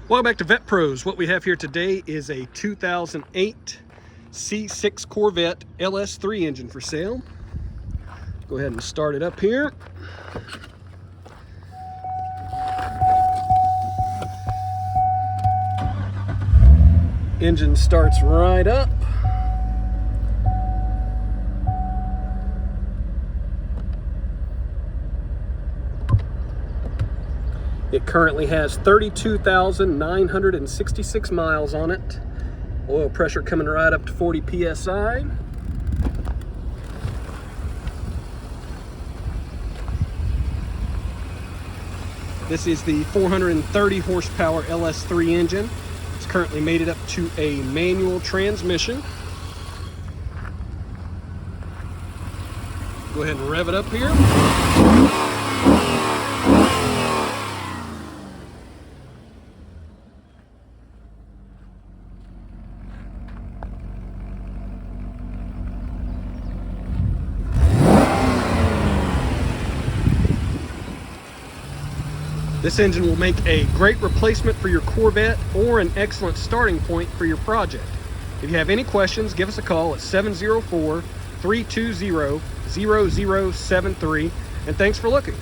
Welcome back to VettePros. What we have here today is a 2008 C6 Corvette LS3 engine for sale. Go ahead and start it up here. Engine starts right up. It currently has 32,966 miles on it. Oil pressure coming right up to 40 psi. This is the 430 horsepower LS3 engine. It's currently mated up to a manual transmission. Go ahead and rev it up here. This engine will make a great replacement for your Corvette or an excellent starting point for your project. If you have any questions, give us a call at 704-320-0073, and thanks for looking.